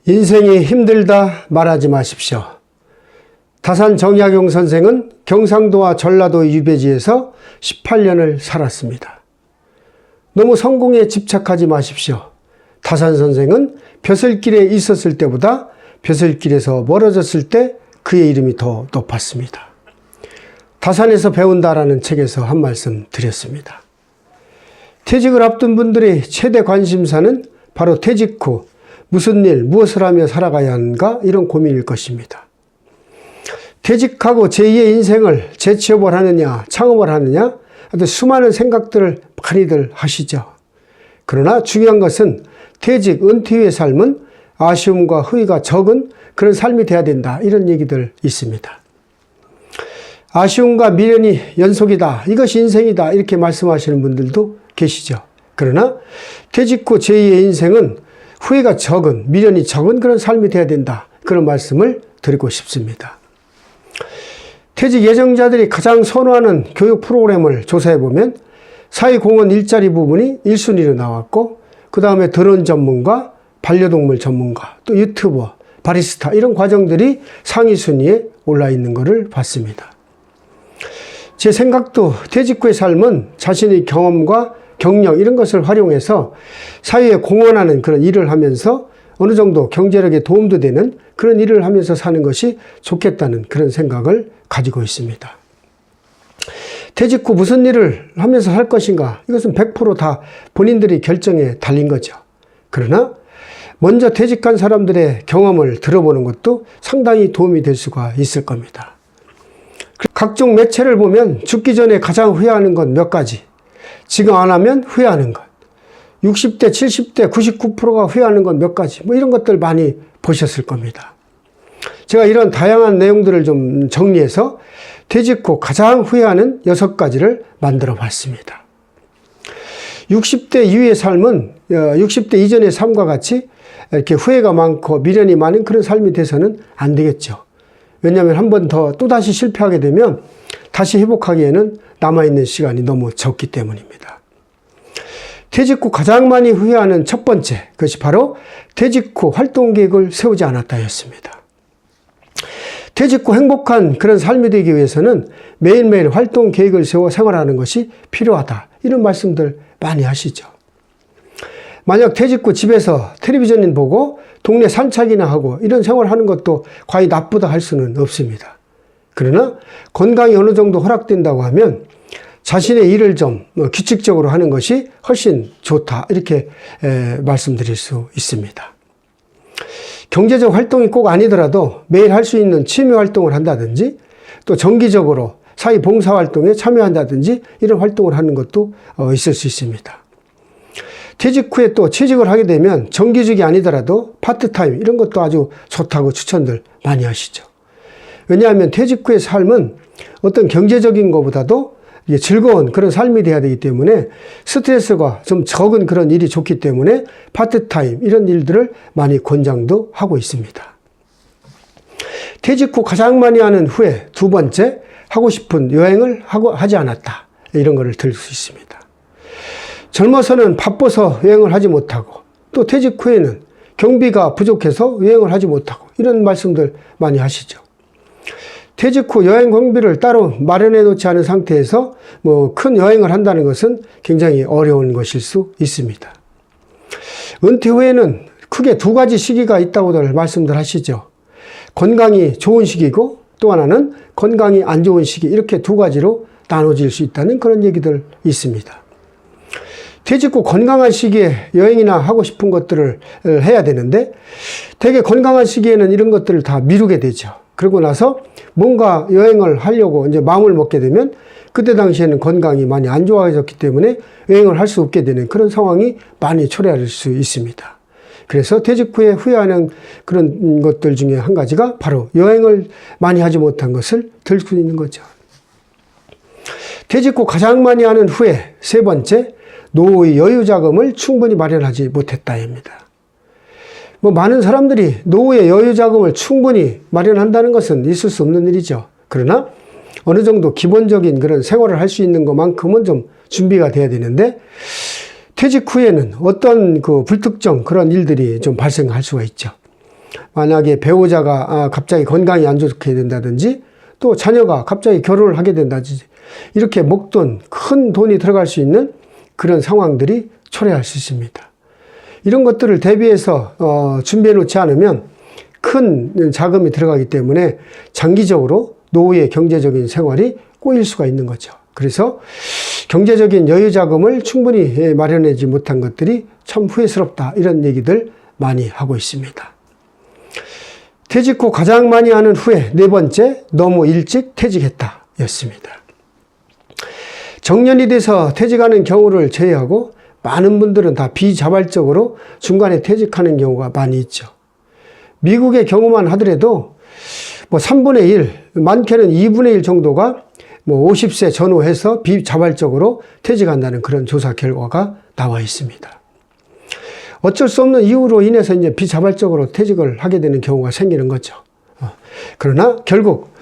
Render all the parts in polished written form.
인생이 힘들다 말하지 마십시오. 다산 정약용 선생은 경상도와 전라도 유배지에서 18년을 살았습니다. 너무 성공에 집착하지 마십시오. 다산 선생은 벼슬길에 있었을 때보다 벼슬길에서 멀어졌을 때 그의 이름이 더 높았습니다. 다산에서 배운다라는 책에서 한 말씀 드렸습니다. 퇴직을 앞둔 분들의 최대 관심사는 바로 퇴직 후 무슨 일, 무엇을 하며 살아가야 하는가 이런 고민일 것입니다. 퇴직하고 제2의 인생을 재취업을 하느냐, 창업을 하느냐 하여튼 수많은 생각들을 많이들 하시죠. 그러나 중요한 것은 퇴직, 은퇴 후의 삶은 아쉬움과 후회가 적은 그런 삶이 돼야 된다 이런 얘기들 있습니다. 아쉬움과 미련이 연속이다, 이것이 인생이다 이렇게 말씀하시는 분들도 계시죠. 그러나 퇴직 후 제2의 인생은 후회가 적은, 미련이 적은 그런 삶이 돼야 된다 그런 말씀을 드리고 싶습니다. 퇴직 예정자들이 가장 선호하는 교육 프로그램을 조사해보면 사회공헌 일자리 부분이 1순위로 나왔고 그 다음에 드론 전문가, 반려동물 전문가, 또 유튜버, 바리스타 이런 과정들이 상위 순위에 올라 있는 것을 봤습니다. 제 생각도 퇴직 후의 삶은 자신의 경험과 경력 이런 것을 활용해서 사회에 공헌하는 그런 일을 하면서 어느 정도 경제력에 도움도 되는 그런 일을 하면서 사는 것이 좋겠다는 그런 생각을 가지고 있습니다. 퇴직 후 무슨 일을 하면서 살 것인가 이것은 100% 다 본인들이 결정에 달린 거죠. 그러나 먼저 퇴직한 사람들의 경험을 들어보는 것도 상당히 도움이 될 수가 있을 겁니다. 각종 매체를 보면 죽기 전에 가장 후회하는 것 몇 가지, 지금 안 하면 후회하는 것, 60대, 70대, 99%가 후회하는 것 몇 가지, 뭐 이런 것들 많이 보셨을 겁니다. 제가 이런 다양한 내용들을 좀 정리해서 퇴직 후 가장 후회하는 6가지를 만들어 봤습니다. 60대 이후의 삶은 60대 이전의 삶과 같이 이렇게 후회가 많고 미련이 많은 그런 삶이 돼서는 안 되겠죠. 왜냐하면 한 번 더 또다시 실패하게 되면 다시 회복하기에는 남아있는 시간이 너무 적기 때문입니다. 퇴직 후 가장 많이 후회하는 첫 번째, 그것이 바로 퇴직 후 활동 계획을 세우지 않았다였습니다. 퇴직 후 행복한 그런 삶이 되기 위해서는 매일매일 활동 계획을 세워 생활하는 것이 필요하다. 이런 말씀들 많이 하시죠. 만약 퇴직 후 집에서 텔레비전 보고 동네 산책이나 하고 이런 생활하는 것도 과히 나쁘다 할 수는 없습니다. 그러나 건강이 어느 정도 허락된다고 하면 자신의 일을 좀 규칙적으로 하는 것이 훨씬 좋다 이렇게 말씀드릴 수 있습니다. 경제적 활동이 꼭 아니더라도 매일 할 수 있는 취미 활동을 한다든지 또 정기적으로 사회 봉사활동에 참여한다든지 이런 활동을 하는 것도 있을 수 있습니다. 퇴직 후에 또 취직을 하게 되면 정규직이 아니더라도 파트타임 이런 것도 아주 좋다고 추천들 많이 하시죠. 왜냐하면 퇴직 후의 삶은 어떤 경제적인 것보다도 즐거운 그런 삶이 돼야 되기 때문에 스트레스가 좀 적은 그런 일이 좋기 때문에 파트타임 이런 일들을 많이 권장도 하고 있습니다. 퇴직 후 가장 많이 하는 후회 두 번째, 하고 싶은 여행을 하지 않았다. 이런 거를 들을 수 있습니다. 젊어서는 바빠서 여행을 하지 못하고 또 퇴직 후에는 경비가 부족해서 여행을 하지 못하고 이런 말씀들 많이 하시죠. 퇴직 후 여행 경비를 따로 마련해 놓지 않은 상태에서 큰 여행을 한다는 것은 굉장히 어려운 것일 수 있습니다. 은퇴 후에는 크게 두 가지 시기가 있다고들 말씀들 하시죠. 건강이 좋은 시기고 또 하나는 건강이 안 좋은 시기 이렇게 두 가지로 나눠질 수 있다는 그런 얘기들 있습니다. 퇴직 후 건강한 시기에 여행이나 하고 싶은 것들을 해야 되는데 되게 건강한 시기에는 이런 것들을 다 미루게 되죠. 그러고 나서 뭔가 여행을 하려고 이제 마음을 먹게 되면 그때 당시에는 건강이 많이 안 좋아졌기 때문에 여행을 할 수 없게 되는 그런 상황이 많이 초래할 수 있습니다. 그래서 퇴직 후에 후회하는 그런 것들 중에 한 가지가 바로 여행을 많이 하지 못한 것을 들 수 있는 거죠. 퇴직 후 가장 많이 하는 후회 세 번째, 노후의 여유 자금을 충분히 마련하지 못했다입니다. 많은 사람들이 노후의 여유 자금을 충분히 마련한다는 것은 있을 수 없는 일이죠. 그러나 어느 정도 기본적인 그런 생활을 할 수 있는 것만큼은 좀 준비가 돼야 되는데 퇴직 후에는 어떤 불특정 그런 일들이 좀 발생할 수가 있죠. 만약에 배우자가 갑자기 건강이 안 좋게 된다든지 또 자녀가 갑자기 결혼을 하게 된다든지 이렇게 목돈, 큰 돈이 들어갈 수 있는 그런 상황들이 초래할 수 있습니다. 이런 것들을 대비해서 준비해 놓지 않으면 큰 자금이 들어가기 때문에 장기적으로 노후의 경제적인 생활이 꼬일 수가 있는 거죠. 그래서 경제적인 여유 자금을 충분히 마련하지 못한 것들이 참 후회스럽다, 이런 얘기들 많이 하고 있습니다. 퇴직 후 가장 많이 하는 후회, 네 번째, 너무 일찍 퇴직했다 였습니다. 정년이 돼서 퇴직하는 경우를 제외하고 많은 분들은 다 비자발적으로 중간에 퇴직하는 경우가 많이 있죠. 미국의 경우만 하더라도 3분의 1, 많게는 2분의 1 정도가 50세 전후해서 비자발적으로 퇴직한다는 그런 조사 결과가 나와 있습니다. 어쩔 수 없는 이유로 인해서 이제 비자발적으로 퇴직을 하게 되는 경우가 생기는 거죠. 그러나 결국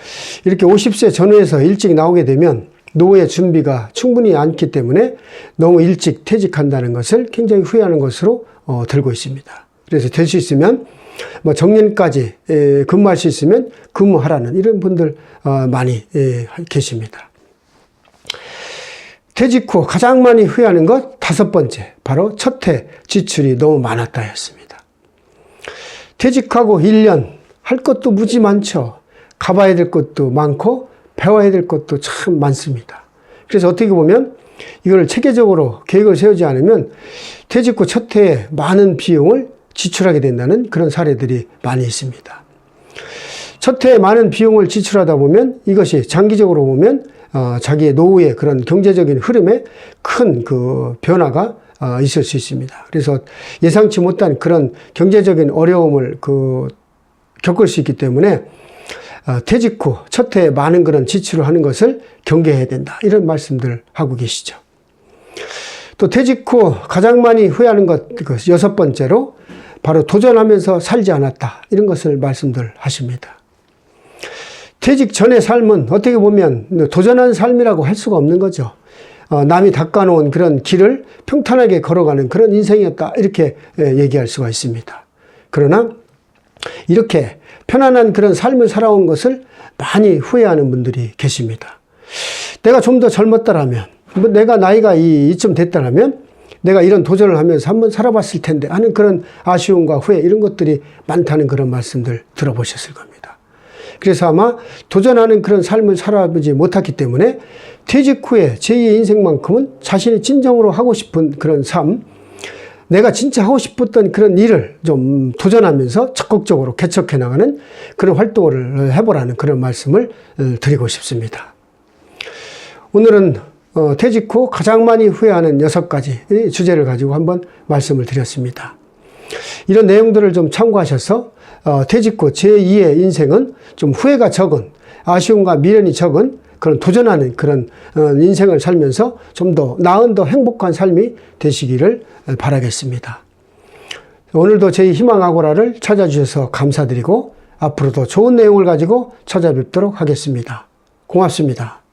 이렇게 50세 전후해서 일찍 나오게 되면 노후의 준비가 충분히 않기 때문에 너무 일찍 퇴직한다는 것을 굉장히 후회하는 것으로 들고 있습니다. 그래서 될 수 있으면 정년까지 근무할 수 있으면 근무하라는 이런 분들 많이 계십니다. 퇴직 후 가장 많이 후회하는 것 다섯 번째, 바로 첫해 지출이 너무 많았다 였습니다. 퇴직하고 1년 할 것도 무지 많죠. 가봐야 될 것도 많고 배워야 될 것도 참 많습니다. 그래서 어떻게 보면 이걸 체계적으로 계획을 세우지 않으면 퇴직 후 첫 해에 많은 비용을 지출하게 된다는 그런 사례들이 많이 있습니다. 첫 해에 많은 비용을 지출하다 보면 이것이 장기적으로 보면 자기의 노후의 그런 경제적인 흐름에 큰 그 변화가 있을 수 있습니다. 그래서 예상치 못한 그런 경제적인 어려움을 겪을 수 있기 때문에 퇴직 후 첫 해에 많은 그런 지출을 하는 것을 경계해야 된다, 이런 말씀들 하고 계시죠. 또 퇴직 후 가장 많이 후회하는 것 여섯 번째로 바로 도전하면서 살지 않았다, 이런 것을 말씀들 하십니다. 퇴직 전의 삶은 어떻게 보면 도전한 삶이라고 할 수가 없는 거죠. 남이 닦아놓은 그런 길을 평탄하게 걸어가는 그런 인생이었다, 이렇게 얘기할 수가 있습니다. 그러나 이렇게 편안한 그런 삶을 살아온 것을 많이 후회하는 분들이 계십니다. 내가 좀 더 젊었더라면, 내가 나이가 이쯤 됐더라면 내가 이런 도전을 하면서 한번 살아봤을 텐데 하는 그런 아쉬움과 후회, 이런 것들이 많다는 그런 말씀들 들어보셨을 겁니다. 그래서 아마 도전하는 그런 삶을 살아보지 못했기 때문에 퇴직 후에 제2의 인생만큼은 자신이 진정으로 하고 싶은 그런 삶, 내가 진짜 하고 싶었던 그런 일을 좀 도전하면서 적극적으로 개척해 나가는 그런 활동을 해보라는 그런 말씀을 드리고 싶습니다. 오늘은 퇴직 후 가장 많이 후회하는 6가지 주제를 가지고 한번 말씀을 드렸습니다. 이런 내용들을 좀 참고하셔서 퇴직 후 제2의 인생은 좀 후회가 적은, 아쉬움과 미련이 적은 그런 도전하는 그런 인생을 살면서 좀 더 나은, 더 행복한 삶이 되시기를 바라겠습니다. 오늘도 저희 희망아고라를 찾아주셔서 감사드리고 앞으로도 좋은 내용을 가지고 찾아뵙도록 하겠습니다. 고맙습니다.